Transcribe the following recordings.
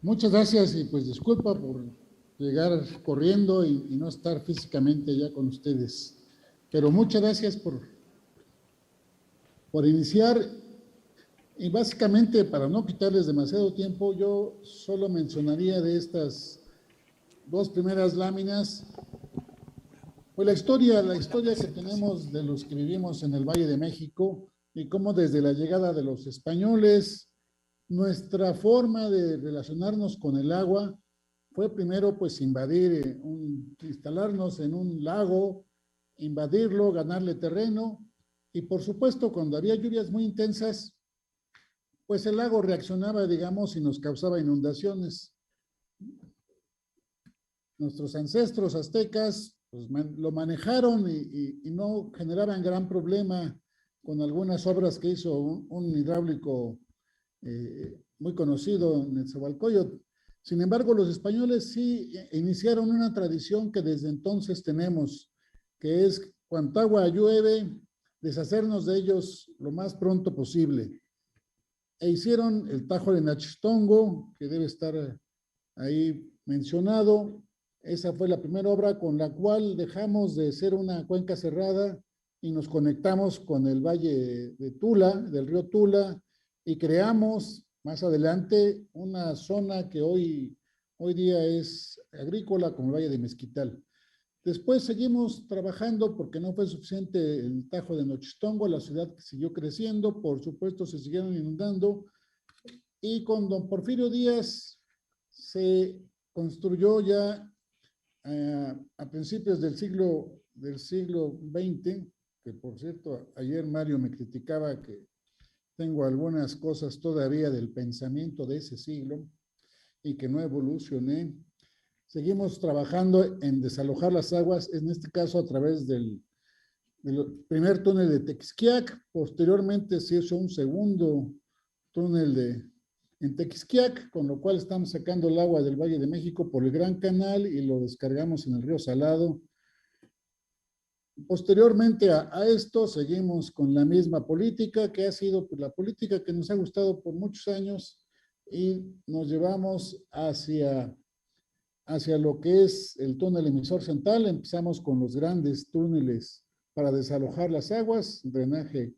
Muchas gracias y pues disculpa por llegar corriendo y no estar físicamente ya con ustedes. Pero muchas gracias por iniciar. Y básicamente, para no quitarles demasiado tiempo, yo solo mencionaría de estas dos primeras láminas, pues la historia que tenemos de los que vivimos en el Valle de México y cómo desde la llegada de los españoles, nuestra forma de relacionarnos con el agua fue primero pues invadir, instalarnos en un lago, invadirlo, ganarle terreno y por supuesto cuando había lluvias muy intensas, pues el lago reaccionaba, digamos, y nos causaba inundaciones. Nuestros ancestros aztecas pues, lo manejaron y no generaban gran problema con algunas obras que hizo un hidráulico muy conocido en Nezahualcóyotl. Sin embargo, los españoles sí iniciaron una tradición que desde entonces tenemos, que es cuando agua llueve, deshacernos de ellos lo más pronto posible. E hicieron el Tajo de Nachixtongo, que debe estar ahí mencionado. Esa fue la primera obra con la cual dejamos de ser una cuenca cerrada y nos conectamos con el valle de Tula, del río Tula, y creamos más adelante una zona que hoy día es agrícola, como el Valle de Mezquital. Después seguimos trabajando porque no fue suficiente el Tajo de Nochistongo, la ciudad siguió creciendo, por supuesto se siguieron inundando, y con don Porfirio Díaz se construyó ya a principios del siglo XX, que por cierto, ayer Mario me criticaba que tengo algunas cosas todavía del pensamiento de ese siglo y que no evolucioné. Seguimos trabajando en desalojar las aguas, en este caso a través del primer túnel de Tequisquiac, posteriormente se hizo un segundo túnel en Tequisquiac, con lo cual estamos sacando el agua del Valle de México por el Gran Canal y lo descargamos en el río Salado. Posteriormente a esto, seguimos con la misma política que ha sido pues, la política que nos ha gustado por muchos años y nos llevamos hacia lo que es el túnel emisor central. Empezamos con los grandes túneles para desalojar las aguas, drenaje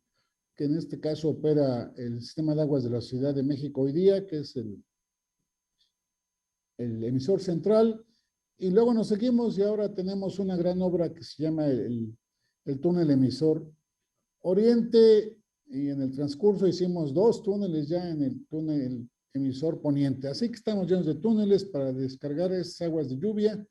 que en este caso opera el sistema de aguas de la Ciudad de México hoy día, que es el emisor central. Y luego nos seguimos y ahora tenemos una gran obra que se llama el túnel emisor oriente, y en el transcurso hicimos dos túneles ya en el túnel emisor poniente. Así que estamos llenos de túneles para descargar esas aguas de lluvia,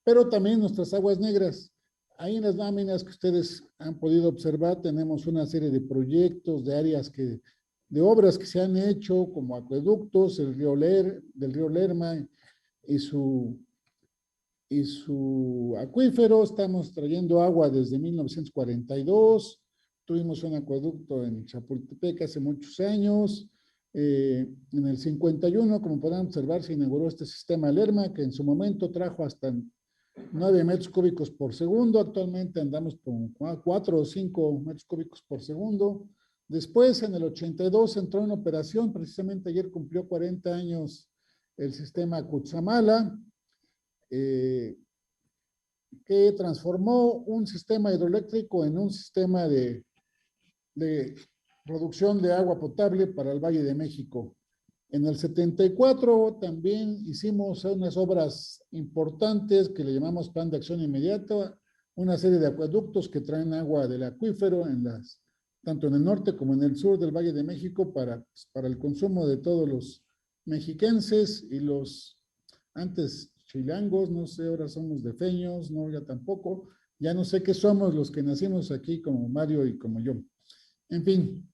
pero también nuestras aguas negras. Ahí en las láminas que ustedes han podido observar tenemos una serie de proyectos, de áreas de obras que se han hecho, como acueductos, del río Lerma y su acuífero. Estamos trayendo agua desde 1942. Tuvimos un acueducto en Chapultepec hace muchos años. En el 51, como podrán observar, se inauguró este sistema Lerma, que en su momento trajo hasta 9 metros cúbicos por segundo. Actualmente andamos con 4 o 5 metros cúbicos por segundo. Después, en el 82, entró en operación. Precisamente ayer cumplió 40 años el sistema Cutzamala, que transformó un sistema hidroeléctrico en un sistema de producción de agua potable para el Valle de México. En el 74 también hicimos unas obras importantes que le llamamos Plan de Acción Inmediata, una serie de acueductos que traen agua del acuífero tanto en el norte como en el sur del Valle de México para el consumo de todos los mexiquenses y los antes chilangos, no sé, ahora somos defeños, no, ya tampoco, ya no sé qué somos los que nacimos aquí como Mario y como yo. En fin,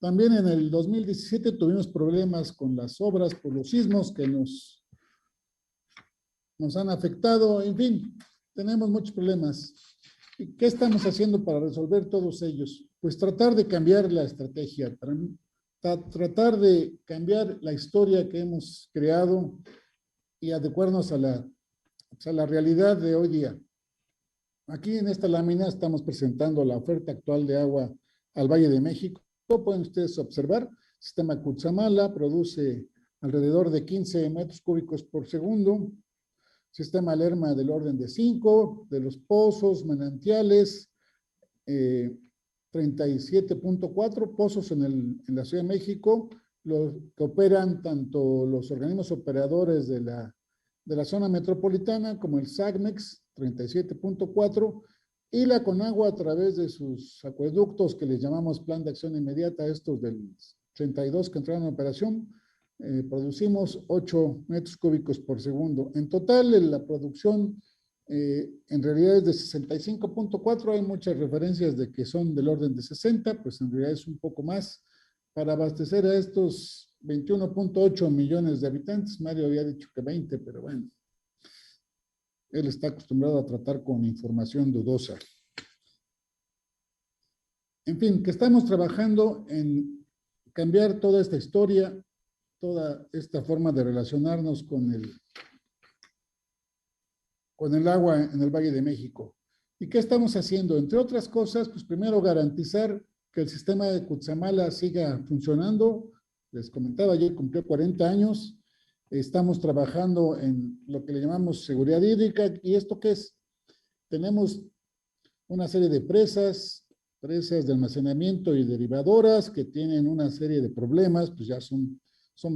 también en el 2017 tuvimos problemas con las obras por los sismos que nos han afectado. En fin, tenemos muchos problemas. ¿Y qué estamos haciendo para resolver todos ellos? Pues tratar de cambiar la estrategia, tratar de cambiar la historia que hemos creado y adecuarnos a la realidad de hoy día. Aquí en esta lámina estamos presentando la oferta actual de agua al Valle de México. Pueden ustedes observar, el sistema Cutzamala produce alrededor de 15 metros cúbicos por segundo. Sistema Lerma del orden de 5, de los pozos, manantiales, 37.4 pozos en la Ciudad de México, los que operan tanto los organismos operadores de la zona metropolitana como el SACMEX, 37.4, y la Conagua a través de sus acueductos que les llamamos Plan de Acción Inmediata, estos del 82 que entraron en operación, producimos 8 metros cúbicos por segundo. En total, la producción en realidad es de 65.4, hay muchas referencias de que son del orden de 60, pues en realidad es un poco más, para abastecer a estos 21.8 millones de habitantes. Mario había dicho que 20, pero bueno, él está acostumbrado a tratar con información dudosa. En fin, que estamos trabajando en cambiar toda esta historia, toda esta forma de relacionarnos con el agua en el Valle de México. ¿Y qué estamos haciendo? Entre otras cosas, pues primero garantizar que el sistema de Cutzamala siga funcionando. Les comentaba, ayer cumplió 40 años. Estamos trabajando en lo que le llamamos seguridad hídrica. ¿Y esto qué es? Tenemos una serie de presas de almacenamiento y derivadoras que tienen una serie de problemas, pues ya son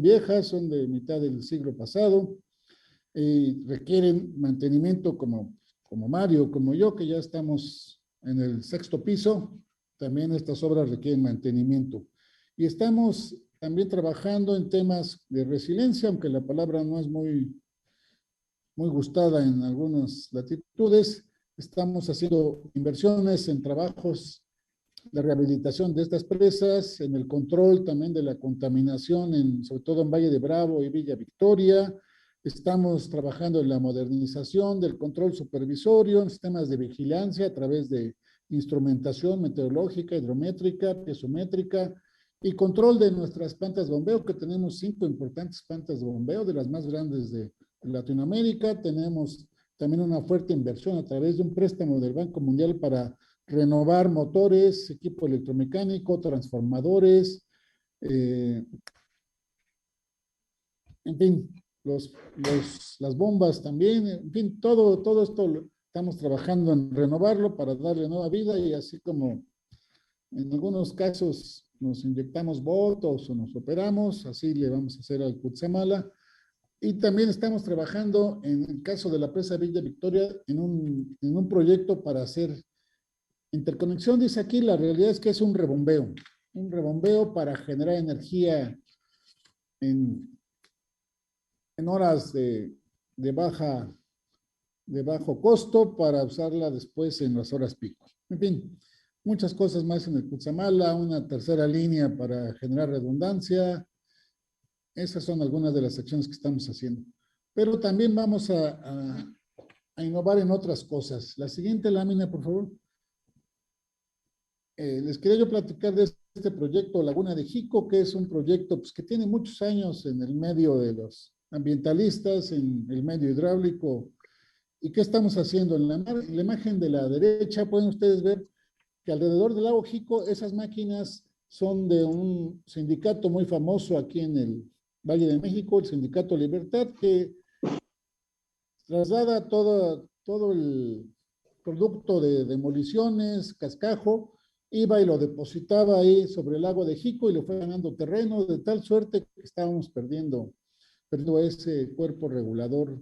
viejas, son de mitad del siglo pasado, y requieren mantenimiento como Mario, como yo, que ya estamos en el 6º piso, también estas obras requieren mantenimiento. Y estamos también trabajando en temas de resiliencia, aunque la palabra no es muy gustada en algunas latitudes. Estamos haciendo inversiones en trabajos de rehabilitación de estas presas, en el control también de la contaminación, sobre todo en Valle de Bravo y Villa Victoria. Estamos trabajando en la modernización del control supervisorio, en sistemas de vigilancia a través de instrumentación meteorológica, hidrométrica, piezométrica y control de nuestras plantas de bombeo, que tenemos 5 importantes plantas de bombeo, de las más grandes de Latinoamérica. Tenemos también una fuerte inversión a través de un préstamo del Banco Mundial para renovar motores, equipo electromecánico, transformadores, en fin, las bombas también, en fin, todo esto estamos trabajando en renovarlo para darle nueva vida, y así como en algunos casos nos inyectamos botox o nos operamos, así le vamos a hacer al Cutzamala. Y también estamos trabajando en el caso de la presa Villa Victoria en un proyecto para hacer interconexión. Dice aquí, la realidad es que es un rebombeo para generar energía en horas de bajo costo para usarla después en las horas pico. En fin, muchas cosas más en el Cutzamala, una tercera línea para generar redundancia. Esas son algunas de las acciones que estamos haciendo. Pero también vamos a innovar en otras cosas. La siguiente lámina, por favor. Les quería yo platicar de este proyecto Laguna de Jico, que es un proyecto pues, que tiene muchos años en el medio de los ambientalistas, en el medio hidráulico. ¿Y qué estamos haciendo? En la imagen de la derecha pueden ustedes ver que alrededor del lago Jico esas máquinas son de un sindicato muy famoso aquí en el Valle de México, el Sindicato Libertad, que traslada todo el producto de demoliciones, cascajo, iba y lo depositaba ahí sobre el lago de Jico y le fue ganando terreno, de tal suerte que estábamos perdiendo ese cuerpo regulador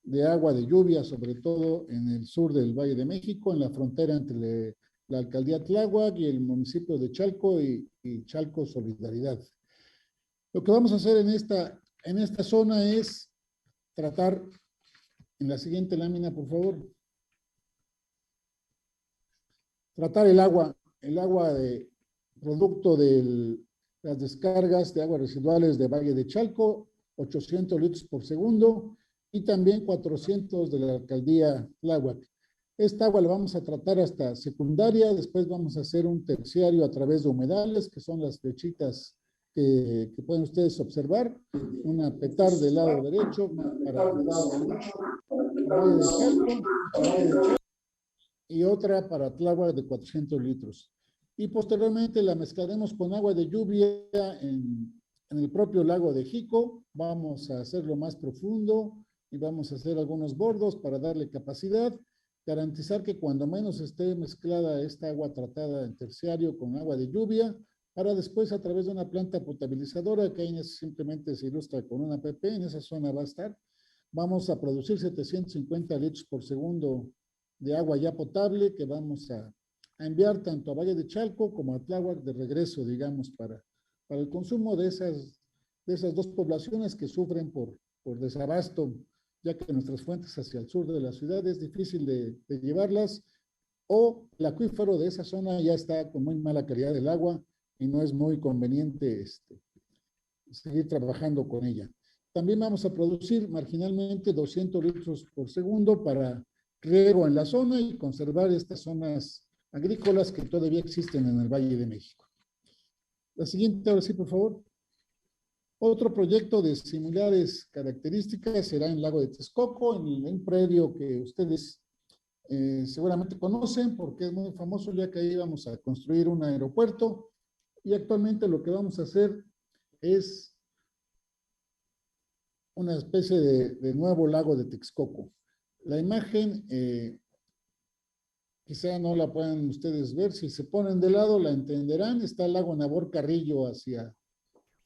de agua de lluvia, sobre todo en el sur del Valle de México, en la frontera entre la alcaldía Tláhuac y el municipio de Chalco y Chalco Solidaridad. Lo que vamos a hacer en esta zona es tratar, en la siguiente lámina, por favor, tratar el agua de producto de las descargas de aguas residuales de Valle de Chalco, 800 litros por segundo, y también 400 de la alcaldía Tláhuac. Esta agua la vamos a tratar hasta secundaria, después vamos a hacer un terciario a través de humedales, que son las flechitas que pueden ustedes observar, una petar del lado derecho para Valle de Chalco, y otra para Tláhuac de 400 litros. Y posteriormente la mezclaremos con agua de lluvia en en el propio lago de Jico, vamos a hacerlo más profundo y vamos a hacer algunos bordos para darle capacidad, garantizar que cuando menos esté mezclada esta agua tratada en terciario con agua de lluvia, para después a través de una planta potabilizadora, que ahí simplemente se ilustra con una PP, en esa zona va a estar, vamos a producir 750 litros por segundo de agua ya potable que vamos a enviar tanto a Valle de Chalco como a Tláhuac de regreso, digamos, para el consumo de esas dos poblaciones que sufren por desabasto, ya que nuestras fuentes hacia el sur de la ciudad es difícil de llevarlas, o el acuífero de esa zona ya está con muy mala calidad del agua y no es muy conveniente seguir trabajando con ella. También vamos a producir marginalmente 200 litros por segundo para riego en la zona y conservar estas zonas agrícolas que todavía existen en el Valle de México. La siguiente, ahora sí, por favor. Otro proyecto de similares características será en el lago de Texcoco, en un predio que ustedes seguramente conocen porque es muy famoso, ya que ahí vamos a construir un aeropuerto y actualmente lo que vamos a hacer es una especie de nuevo lago de Texcoco. La imagen, quizá no la puedan ustedes ver, si se ponen de lado la entenderán, está el lago Nabor Carrillo hacia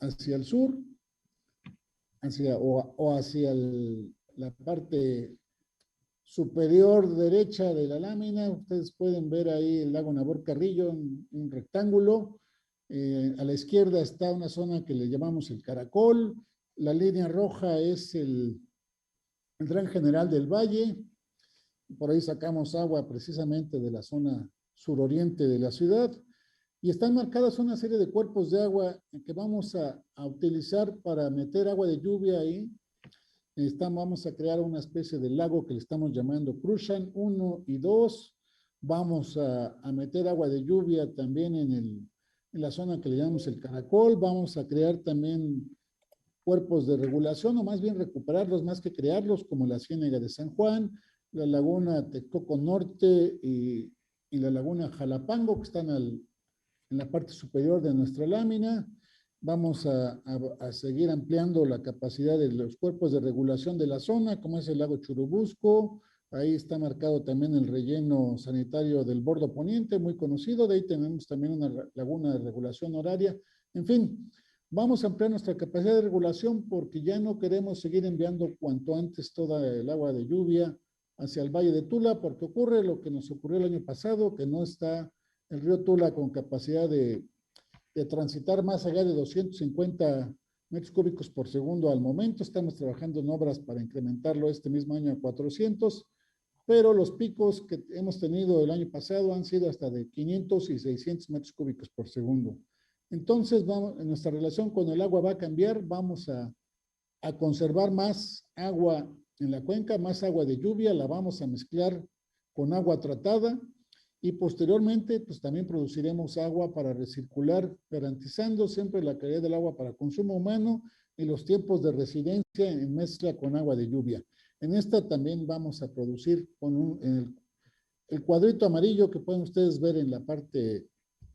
el sur, o hacia la parte superior derecha de la lámina. Ustedes pueden ver ahí el lago Nabor Carrillo, un rectángulo. A la izquierda está una zona que le llamamos el Caracol. La línea roja es el Tren General del Valle. Por ahí sacamos agua precisamente de la zona suroriente de la ciudad. Y están marcadas una serie de cuerpos de agua que vamos a utilizar para meter agua de lluvia ahí. Vamos a crear una especie de lago que le estamos llamando Cruzan 1 y 2. Vamos a meter agua de lluvia también en la zona que le llamamos el Caracol. Vamos a crear también cuerpos de regulación, o más bien recuperarlos más que crearlos, como la Ciénega de San Juan, la laguna Texcoco Norte y la laguna Jalapango, que están en la parte superior de nuestra lámina. Vamos a seguir ampliando la capacidad de los cuerpos de regulación de la zona, como es el lago Churubusco. Ahí está marcado también el relleno sanitario del Bordo Poniente, muy conocido. De ahí tenemos también una laguna de regulación horaria. En fin, vamos a ampliar nuestra capacidad de regulación porque ya no queremos seguir enviando cuanto antes toda el agua de lluvia hacia el Valle de Tula, porque ocurre lo que nos ocurrió el año pasado, que no está el río Tula con capacidad de transitar más allá de 250 metros cúbicos por segundo al momento. Estamos trabajando en obras para incrementarlo este mismo año a 400, pero los picos que hemos tenido el año pasado han sido hasta de 500 y 600 metros cúbicos por segundo. Entonces, nuestra relación con el agua va a cambiar, vamos a conservar más agua en la cuenca, más agua de lluvia, la vamos a mezclar con agua tratada y posteriormente pues también produciremos agua para recircular, garantizando siempre la calidad del agua para consumo humano y los tiempos de residencia en mezcla con agua de lluvia. En esta también vamos a producir con el cuadrito amarillo que pueden ustedes ver en la parte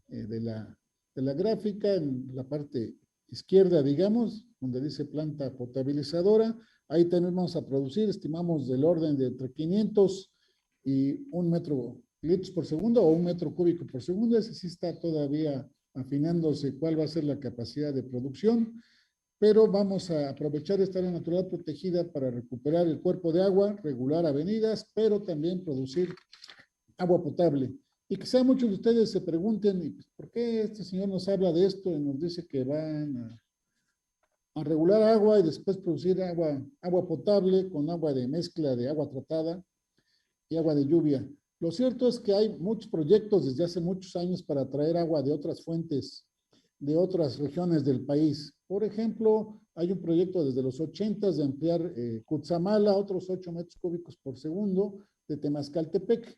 de la gráfica, en la parte izquierda, digamos, donde dice planta potabilizadora. Ahí también vamos a producir, estimamos del orden de entre 500 y 1 metro litros por segundo o 1 metro cúbico por segundo. Ese sí está todavía afinándose cuál va a ser la capacidad de producción, pero vamos a aprovechar esta área natural protegida para recuperar el cuerpo de agua, regular avenidas, pero también producir agua potable. Y quizá muchos de ustedes se pregunten, ¿por qué este señor nos habla de esto y nos dice que van a regular agua y después producir agua potable con agua de mezcla de agua tratada y agua de lluvia? Lo cierto es que hay muchos proyectos desde hace muchos años para traer agua de otras fuentes, de otras regiones del país. Por ejemplo, hay un proyecto desde los 80 de ampliar Cutzamala, otros 8 metros cúbicos por segundo, de Temazcaltepec.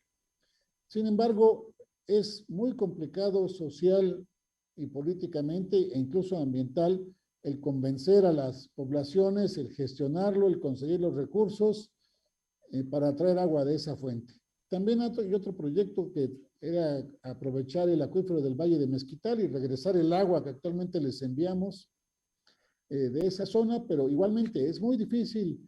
Sin embargo, es muy complicado social y políticamente e incluso ambiental el convencer a las poblaciones, el gestionarlo, el conseguir los recursos para traer agua de esa fuente. También hay otro proyecto que era aprovechar el acuífero del Valle de Mezquital y regresar el agua que actualmente les enviamos de esa zona, pero igualmente es muy difícil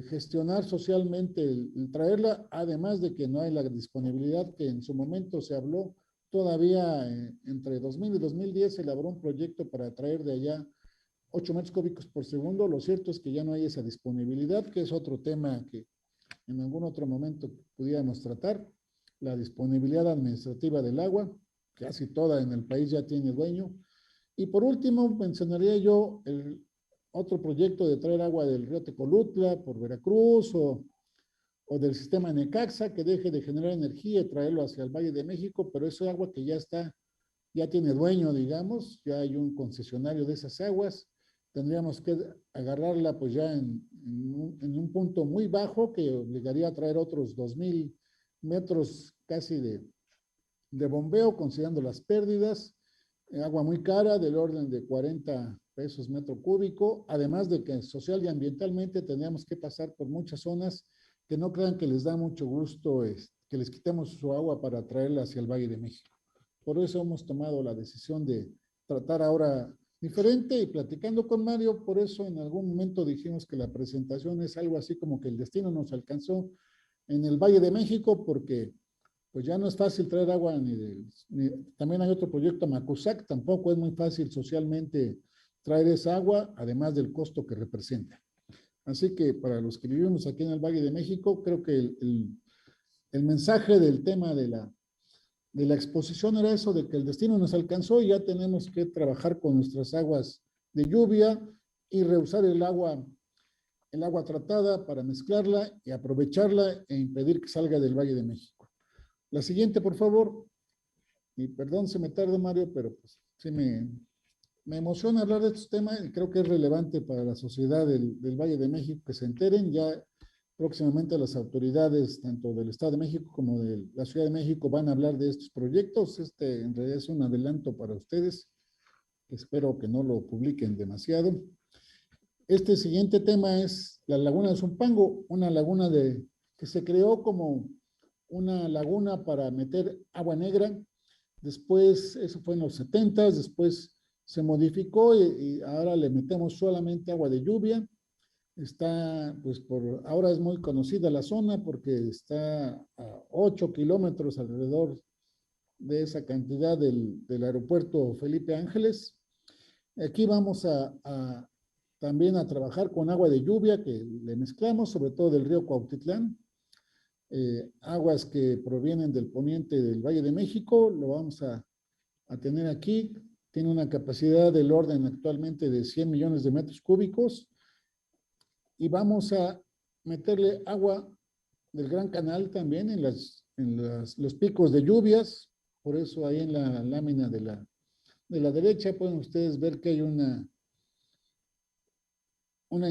gestionar socialmente el traerla, además de que no hay la disponibilidad que en su momento se habló. Todavía entre 2000 y 2010 se elaboró un proyecto para traer de allá 8 metros cúbicos por segundo. Lo cierto es que ya no hay esa disponibilidad, que es otro tema que en algún otro momento pudiéramos tratar. La disponibilidad administrativa del agua, casi toda en el país ya tiene dueño. Y por último, mencionaría yo el otro proyecto de traer agua del río Tecolutla por Veracruz o del sistema Necaxa, que deje de generar energía y traerlo hacia el Valle de México, pero es agua que ya está, ya tiene dueño, digamos, ya hay un concesionario de esas aguas. Tendríamos que agarrarla pues ya en un punto muy bajo que obligaría a traer otros 2000 metros casi de bombeo, considerando las pérdidas. Agua muy cara, del orden de 40 pesos metro cúbico, además de que social y ambientalmente tendríamos que pasar por muchas zonas que no crean que les da mucho gusto que les quitemos su agua para traerla hacia el Valle de México. Por eso hemos tomado la decisión de tratar ahora diferente y platicando con Mario, por eso en algún momento dijimos que la presentación es algo así como que el destino nos alcanzó en el Valle de México, porque pues ya no es fácil traer agua también hay otro proyecto, Macusac, tampoco es muy fácil socialmente traer esa agua, además del costo que representa. Así que para los que vivimos aquí en el Valle de México, creo que el mensaje del tema de la exposición era eso, de que el destino nos alcanzó y ya tenemos que trabajar con nuestras aguas de lluvia y reusar el agua tratada para mezclarla y aprovecharla e impedir que salga del Valle de México. La siguiente, por favor. Y perdón, se me tarda, Mario, pero pues sí me emociona hablar de estos temas y creo que es relevante para la sociedad del Valle de México que se enteren. Ya próximamente las autoridades, tanto del Estado de México como de la Ciudad de México, van a hablar de estos proyectos. En realidad es un adelanto para ustedes. Espero que no lo publiquen demasiado. Este siguiente tema es la laguna de Zumpango, una laguna que se creó como una laguna para meter agua negra. Después, eso fue en los 70s, después se modificó y ahora le metemos solamente agua de lluvia. Está, pues ahora es muy conocida la zona porque está a 8 kilómetros alrededor de esa cantidad del aeropuerto Felipe Ángeles. Aquí vamos también a trabajar con agua de lluvia que le mezclamos, sobre todo del río Cuautitlán. Aguas que provienen del poniente del Valle de México, lo vamos a tener aquí. Tiene una capacidad del orden actualmente de 100 millones de metros cúbicos y vamos a meterle agua del Gran Canal también en los picos de lluvias. Por eso ahí en la lámina de la derecha pueden ustedes ver que hay una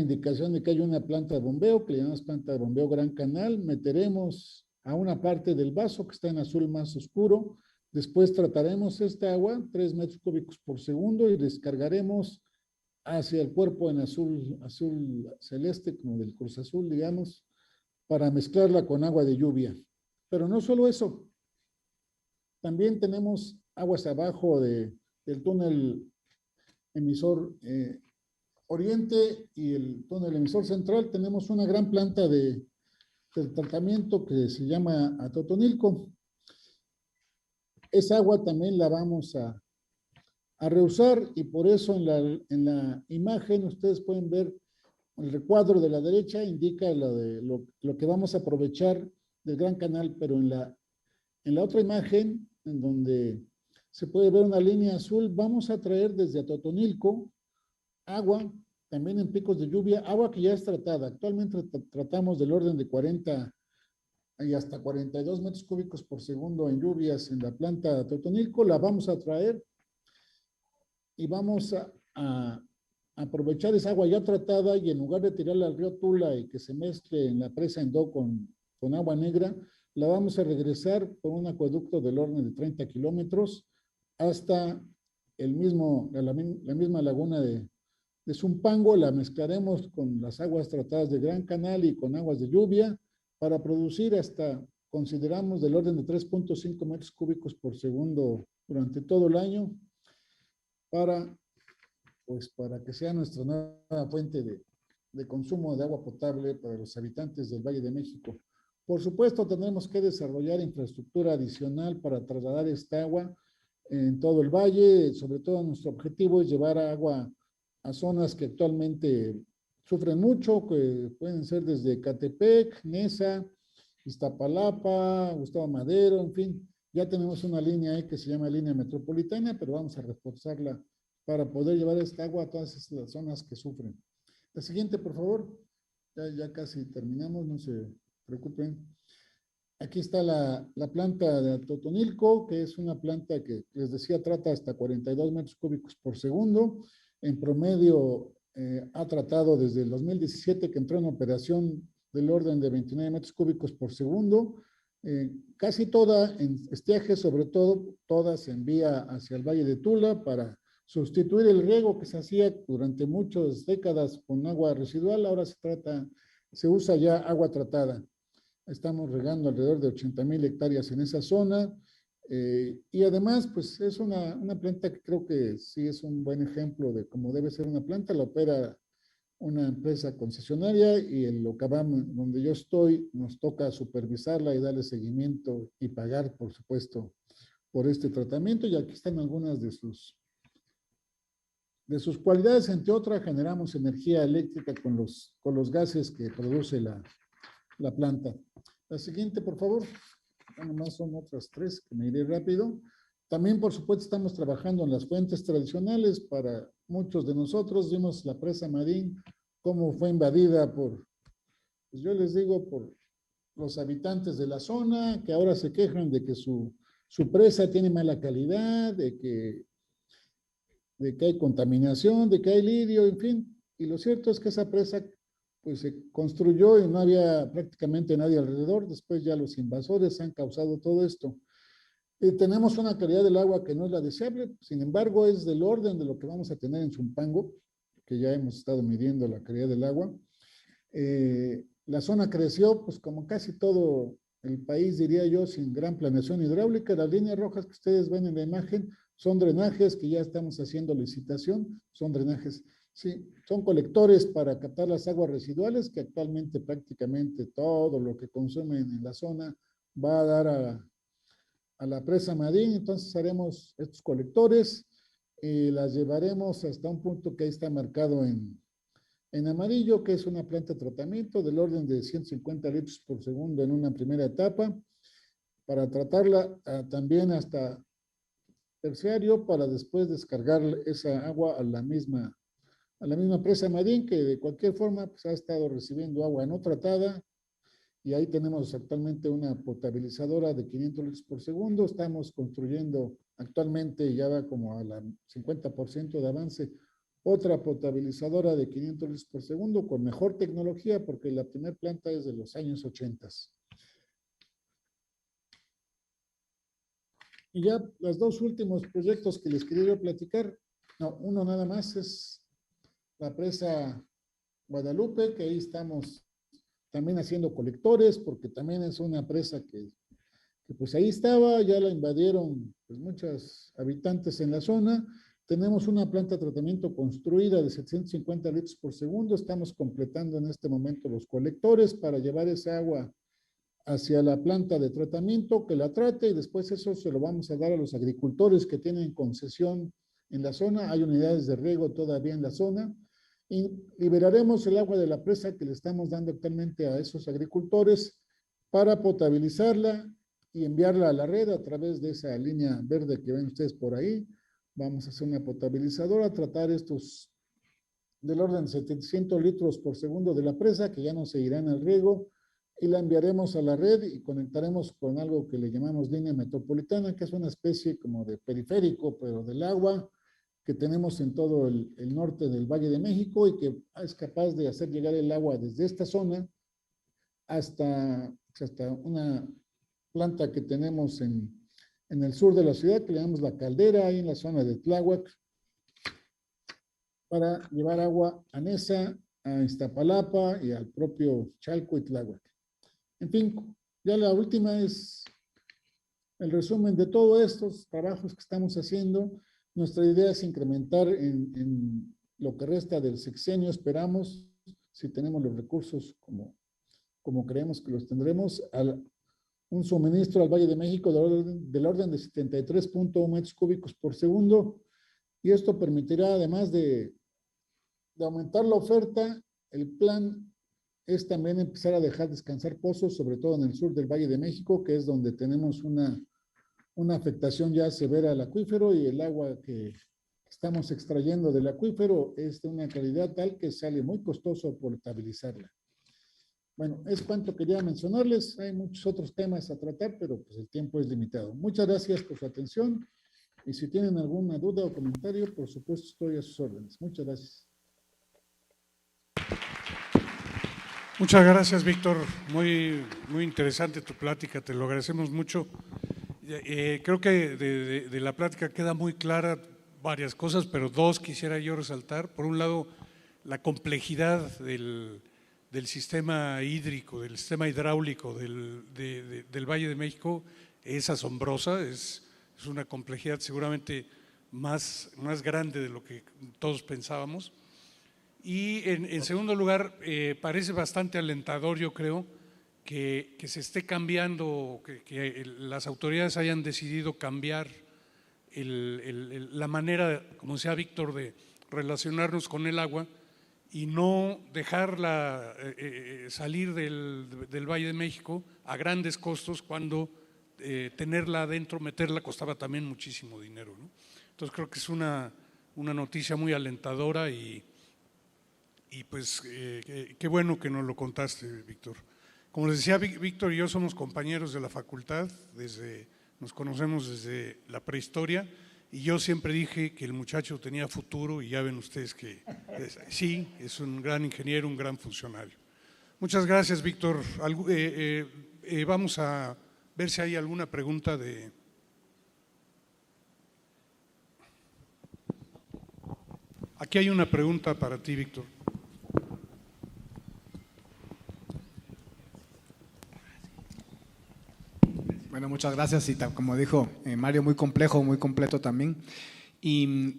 indicación de que hay una planta de bombeo, que le llamamos planta de bombeo Gran Canal. Meteremos a una parte del vaso que está en azul más oscuro. Después trataremos esta agua, 3 metros cúbicos por segundo, y descargaremos hacia el cuerpo en azul celeste, como del Cruz Azul, digamos, para mezclarla con agua de lluvia. Pero no solo eso, también tenemos aguas abajo del túnel emisor Oriente y el túnel emisor central. Tenemos una gran planta del tratamiento que se llama Atotonilco. Esa agua también la vamos a reusar y por eso en la imagen ustedes pueden ver el recuadro de la derecha, indica lo que vamos a aprovechar del Gran Canal, pero en la otra imagen, en donde se puede ver una línea azul, vamos a traer desde Atotonilco agua, también en picos de lluvia, agua que ya es tratada. Actualmente tratamos del orden de 40 y hasta 42 metros cúbicos por segundo en lluvias en la planta de Atotonilco. La vamos a traer y vamos a aprovechar esa agua ya tratada y en lugar de tirarla al río Tula y que se mezcle en la presa Endó con agua negra, la vamos a regresar por un acueducto del orden de 30 kilómetros hasta la misma laguna de Zumpango. La mezclaremos con las aguas tratadas de Gran Canal y con aguas de lluvia para producir hasta, consideramos, del orden de 3.5 metros cúbicos por segundo durante todo el año para pues para que sea nuestra nueva fuente de consumo de agua potable para los habitantes del Valle de México. Por supuesto, tendremos que desarrollar infraestructura adicional para trasladar esta agua en todo el valle. Sobre todo nuestro objetivo es llevar agua a zonas que actualmente sufren mucho, que pueden ser desde Catepec, Nesa, Iztapalapa, Gustavo Madero, en fin. Ya tenemos una línea ahí que se llama línea metropolitana, pero vamos a reforzarla para poder llevar esta agua a todas las zonas que sufren. La siguiente, por favor. Ya casi terminamos, no se preocupen. Aquí está la planta de Totonilco, que es una planta que les decía trata hasta 42 metros cúbicos por segundo. En promedio ha tratado desde el 2017 que entró en operación del orden de 29 metros cúbicos por segundo. Casi toda en estiaje, sobre todo, toda se envía hacia el Valle de Tula para sustituir el riego que se hacía durante muchas décadas con agua residual. Ahora se usa ya agua tratada. Estamos regando alrededor de 80,000 hectáreas en esa zona. Y además, pues es una planta que creo que sí es un buen ejemplo de cómo debe ser una planta. La opera una empresa concesionaria y el Ocabam, donde yo estoy, nos toca supervisarla y darle seguimiento y pagar, por supuesto, por este tratamiento. Y aquí están algunas de sus cualidades. Entre otras, generamos energía eléctrica con los gases que produce la planta. La siguiente, por favor. Bueno, más son otras tres que me iré rápido. También, por supuesto, estamos trabajando en las fuentes tradicionales. Para muchos de nosotros vimos la presa Marín, cómo fue invadida por, pues yo les digo, por los habitantes de la zona, que ahora se quejan de que su presa tiene mala calidad, de que hay contaminación, de que hay lirio, en fin. Y lo cierto es que esa presa pues se construyó y no había prácticamente nadie alrededor. Después ya los invasores han causado todo esto. Tenemos una calidad del agua que no es la deseable, sin embargo es del orden de lo que vamos a tener en Zumpango, que ya hemos estado midiendo la calidad del agua. La zona creció, pues como casi todo el país, diría yo, sin gran planeación hidráulica. Las líneas rojas que ustedes ven en la imagen son drenajes que ya estamos haciendo licitación, son drenajes, sí, son colectores para captar las aguas residuales que actualmente prácticamente todo lo que consumen en la zona va a dar a la presa Madín. Entonces haremos estos colectores y las llevaremos hasta un punto que ahí está marcado en amarillo, que es una planta de tratamiento del orden de 150 litros por segundo en una primera etapa, para tratarla también hasta terciario, para después descargar esa agua a la misma presa Madín, que de cualquier forma pues, ha estado recibiendo agua no tratada. Y ahí tenemos actualmente una potabilizadora de 500 litros por segundo. Estamos construyendo actualmente, ya va como a la 50% de avance, otra potabilizadora de 500 litros por segundo con mejor tecnología, porque la primera planta es de los años 80. Y ya los dos últimos proyectos que les quería platicar, no, uno nada más es la presa Guadalupe, que ahí estamos también haciendo colectores, porque también es una presa que pues ahí estaba, ya la invadieron pues, muchos habitantes en la zona. Tenemos una planta de tratamiento construida de 750 litros por segundo. Estamos completando en este momento los colectores para llevar esa agua hacia la planta de tratamiento que la trate y después eso se lo vamos a dar a los agricultores que tienen concesión en la zona. Hay unidades de riego todavía en la zona. Y liberaremos el agua de la presa que le estamos dando actualmente a esos agricultores para potabilizarla y enviarla a la red a través de esa línea verde que ven ustedes por ahí. Vamos a hacer una potabilizadora, tratar estos del orden de 700 litros por segundo de la presa que ya no se irán al riego y la enviaremos a la red y conectaremos con algo que le llamamos línea metropolitana, que es una especie como de periférico, pero del agua que tenemos en todo el norte del Valle de México y que es capaz de hacer llegar el agua desde esta zona hasta una planta que tenemos en el sur de la ciudad, que le llamamos La Caldera, ahí en la zona de Tláhuac, para llevar agua a Nesa, a Iztapalapa y al propio Chalco y Tláhuac. En fin, ya la última es el resumen de todos estos trabajos que estamos haciendo. Nuestra idea es incrementar en lo que resta del sexenio, esperamos, si tenemos los recursos como creemos que los tendremos, un suministro al Valle de México del orden de 73.1 metros cúbicos por segundo, y esto permitirá, además de aumentar la oferta, el plan es también empezar a dejar descansar pozos, sobre todo en el sur del Valle de México, que es donde tenemos una afectación ya severa al acuífero, y el agua que estamos extrayendo del acuífero es de una calidad tal que sale muy costoso potabilizarla. Bueno, es cuanto quería mencionarles. Hay muchos otros temas a tratar, pero pues el tiempo es limitado. Muchas gracias por su atención, y si tienen alguna duda o comentario, por supuesto estoy a sus órdenes. Muchas gracias. Muchas gracias, Víctor. Muy interesante tu plática, te lo agradecemos mucho. Creo que de la plática queda muy clara varias cosas, pero dos quisiera yo resaltar. Por un lado, la complejidad del sistema hídrico, del sistema hidráulico del Valle de México es asombrosa, es una complejidad seguramente más grande de lo que todos pensábamos. Y en segundo lugar, parece bastante alentador, yo creo, que se esté cambiando, que las autoridades hayan decidido cambiar la manera, como decía Víctor, de relacionarnos con el agua y no dejarla salir del Valle de México a grandes costos, cuando tenerla adentro, meterla, costaba también muchísimo dinero, ¿no? Entonces creo que es una noticia muy alentadora, y pues qué bueno que nos lo contaste, Víctor. Como les decía, Víctor y yo somos compañeros de la facultad, nos conocemos desde la prehistoria, y yo siempre dije que el muchacho tenía futuro, y ya ven ustedes que sí, es un gran ingeniero, un gran funcionario. Muchas gracias, Víctor. Vamos a ver si hay alguna pregunta de… Aquí hay una pregunta para ti, Víctor. Bueno, muchas gracias, y como dijo Mario, muy complejo, muy completo también. Y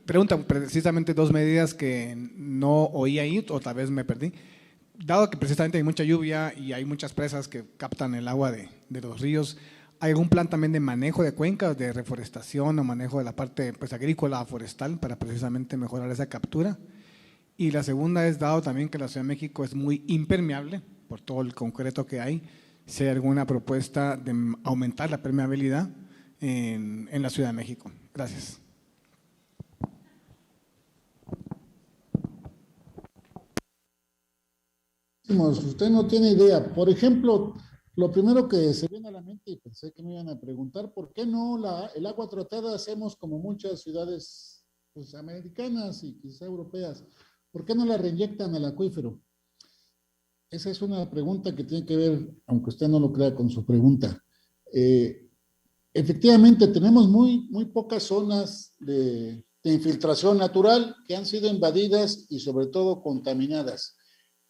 pregunta precisamente dos medidas que no oí ahí, o tal vez me perdí. Dado que precisamente hay mucha lluvia y hay muchas presas que captan el agua de los ríos, ¿hay algún plan también de manejo de cuencas, de reforestación o manejo de la parte pues, agrícola, forestal, para precisamente mejorar esa captura? Y la segunda es, dado también que la Ciudad de México es muy impermeable por todo el concreto que hay, si hay alguna propuesta de aumentar la permeabilidad en la Ciudad de México. Gracias. Usted no tiene idea. Por ejemplo, lo primero que se viene a la mente, y pensé que me iban a preguntar, ¿por qué no el agua tratada hacemos como muchas ciudades pues, americanas y quizá europeas? ¿Por qué no la reinyectan al acuífero? Esa es una pregunta que tiene que ver, aunque usted no lo crea, con su pregunta. Efectivamente, tenemos muy pocas zonas de infiltración natural que han sido invadidas y sobre todo contaminadas.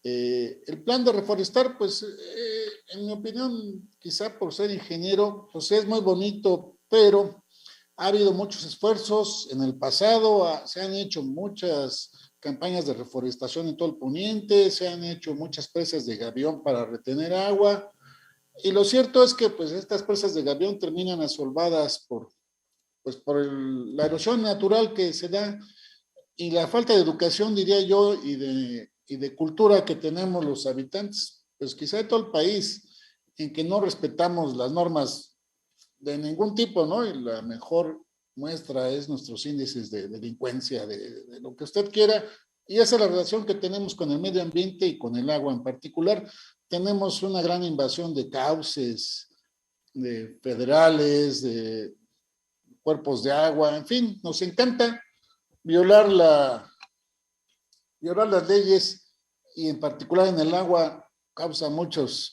El plan de reforestar, pues, en mi opinión, quizá por ser ingeniero, pues es muy bonito, pero ha habido muchos esfuerzos en el pasado, se han hecho muchas campañas de reforestación en todo el poniente, se han hecho muchas presas de gavión para retener agua, y lo cierto es que pues estas presas de gavión terminan asolvadas por la erosión natural que se da, y la falta de educación, diría yo, y de cultura que tenemos los habitantes, pues quizá de todo el país, en que no respetamos las normas de ningún tipo, ¿no? Y la mejor muestra es nuestros índices de delincuencia, de lo que usted quiera, y esa es la relación que tenemos con el medio ambiente y con el agua en particular. Tenemos una gran invasión de cauces, de federales, de cuerpos de agua, en fin, nos encanta violar las leyes, y en particular en el agua causa muchos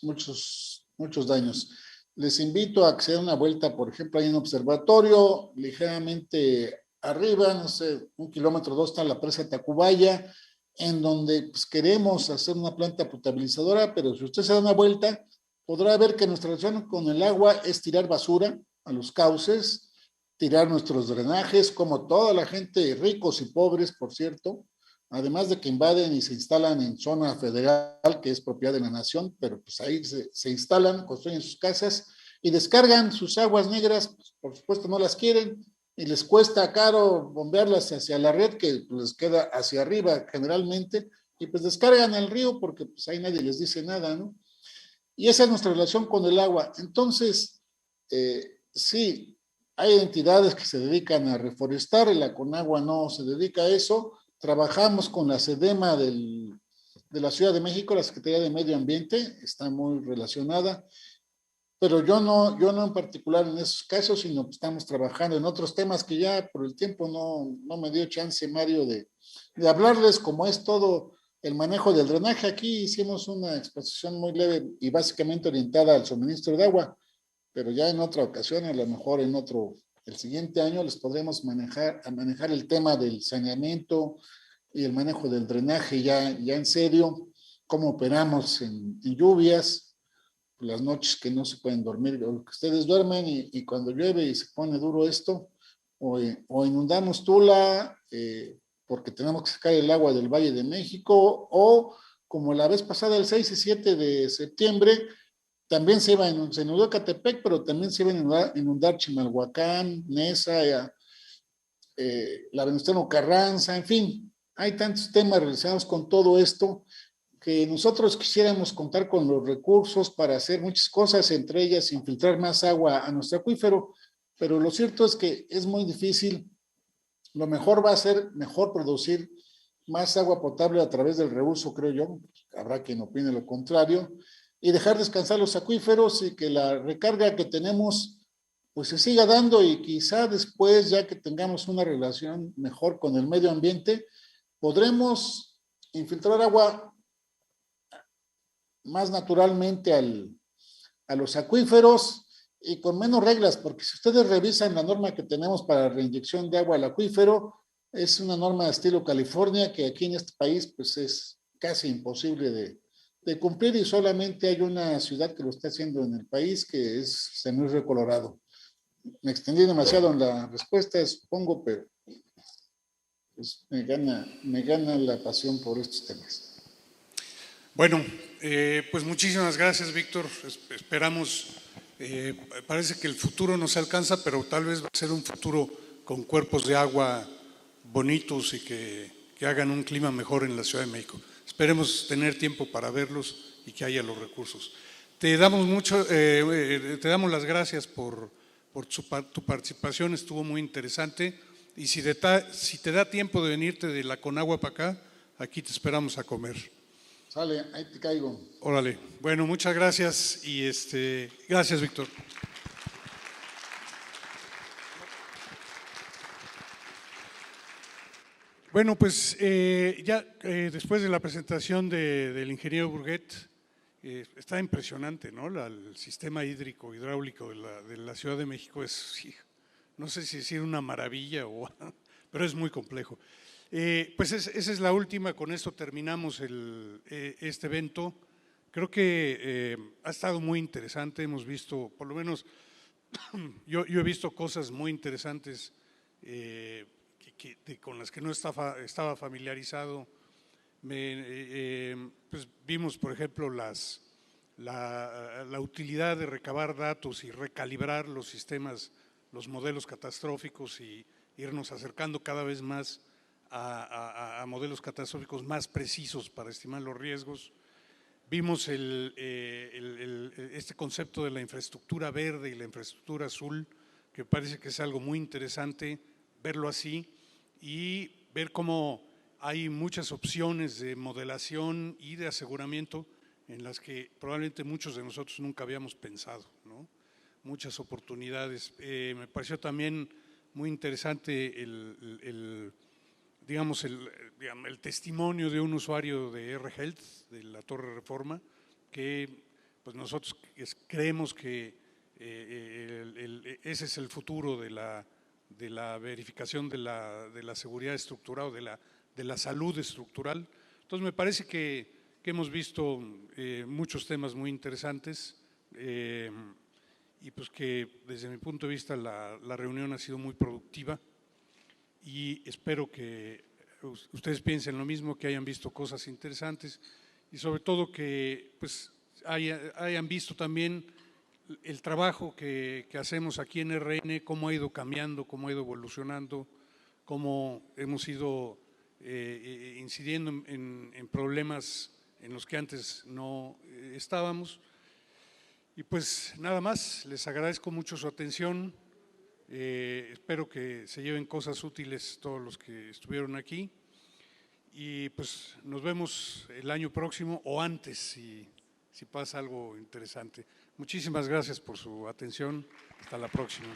daños. Les invito a que se den una vuelta, por ejemplo, hay un observatorio ligeramente arriba, no sé, 1 kilómetro o 2 está la presa Tacubaya, en donde pues, queremos hacer una planta potabilizadora, pero si usted se da una vuelta, podrá ver que nuestra relación con el agua es tirar basura a los cauces, tirar nuestros drenajes, como toda la gente, ricos y pobres, por cierto, además de que invaden y se instalan en zona federal, que es propiedad de la nación, pero pues ahí se instalan, construyen sus casas y descargan sus aguas negras, pues, por supuesto no las quieren, y les cuesta caro bombearlas hacia la red, que les queda hacia arriba generalmente, y pues descargan al río porque pues ahí nadie les dice nada, ¿no? Y esa es nuestra relación con el agua. Entonces, sí, hay entidades que se dedican a reforestar, y la Conagua no se dedica a eso. Trabajamos con la SEDEMA de la Ciudad de México, la Secretaría de Medio Ambiente, está muy relacionada, pero yo no en particular en esos casos, sino que estamos trabajando en otros temas que ya por el tiempo no me dio chance, Mario, de hablarles, como es todo el manejo del drenaje. Aquí hicimos una exposición muy leve y básicamente orientada al suministro de agua, pero ya en otra ocasión, a lo mejor el siguiente año les podremos manejar el tema del saneamiento y el manejo del drenaje ya en serio, cómo operamos en lluvias, las noches que no se pueden dormir, o que ustedes duermen y cuando llueve y se pone duro esto, o inundamos Tula porque tenemos que sacar el agua del Valle de México, o como la vez pasada, el 6 y 7 de septiembre, también se inundó Catepec, pero también se iba a inundar Chimalhuacán, Nesa, la Venustiano Carranza, en fin, hay tantos temas relacionados con todo esto que nosotros quisiéramos contar con los recursos para hacer muchas cosas, entre ellas infiltrar más agua a nuestro acuífero, pero lo cierto es que es muy difícil. Lo mejor va a ser mejor producir más agua potable a través del reuso, creo yo. Habrá quien opine lo contrario, y dejar descansar los acuíferos y que la recarga que tenemos pues se siga dando, y quizá después, ya que tengamos una relación mejor con el medio ambiente, podremos infiltrar agua más naturalmente a los acuíferos y con menos reglas, porque si ustedes revisan la norma que tenemos para reinyección de agua al acuífero, es una norma de estilo California que aquí en este país pues es casi imposible de cumplir, y solamente hay una ciudad que lo está haciendo en el país, que es San Luis Río Colorado. Me extendí demasiado en la respuesta, supongo, pero pues me gana la pasión por estos temas. Bueno, pues muchísimas gracias, Víctor. Esperamos, parece que el futuro nos alcanza, pero tal vez va a ser un futuro con cuerpos de agua bonitos y que hagan un clima mejor en la Ciudad de México. Esperemos tener tiempo para verlos y que haya los recursos. Te damos las gracias por tu participación, estuvo muy interesante, y si te da tiempo de venirte de la Conagua para acá, aquí te esperamos a comer. Sale, ahí te caigo. Órale, bueno, muchas gracias y gracias, Víctor. Bueno, pues después de la presentación del ingeniero Burguet, está impresionante, ¿no? El sistema hidráulico de la Ciudad de México es, no sé si decir una maravilla, pero es muy complejo. Pues esa es la última, con esto terminamos este evento. Creo que ha estado muy interesante, hemos visto, por lo menos yo he visto cosas muy interesantes con las que no estaba familiarizado. Pues vimos, por ejemplo, la utilidad de recabar datos y recalibrar los sistemas, los modelos catastróficos, y irnos acercando cada vez más a modelos catastróficos más precisos para estimar los riesgos. Vimos este concepto de la infraestructura verde y la infraestructura azul, que parece que es algo muy interesante verlo así, y ver cómo hay muchas opciones de modelación y de aseguramiento en las que probablemente muchos de nosotros nunca habíamos pensado, ¿no? Muchas oportunidades. Me pareció también muy interesante el testimonio de un usuario de R-Health, de la Torre Reforma, que pues nosotros creemos que ese es el futuro de la verificación de la seguridad estructural o de la salud estructural. Entonces me parece que hemos visto muchos temas muy interesantes, y pues que desde mi punto de vista la reunión ha sido muy productiva, y espero que ustedes piensen lo mismo, que hayan visto cosas interesantes y sobre todo que pues hayan visto también el trabajo que hacemos aquí en RN, cómo ha ido cambiando, cómo ha ido evolucionando, cómo hemos ido incidiendo en problemas en los que antes no estábamos. Y pues nada más, les agradezco mucho su atención, espero que se lleven cosas útiles todos los que estuvieron aquí y pues nos vemos el año próximo o antes si pasa algo interesante. Muchísimas gracias por su atención, hasta la próxima.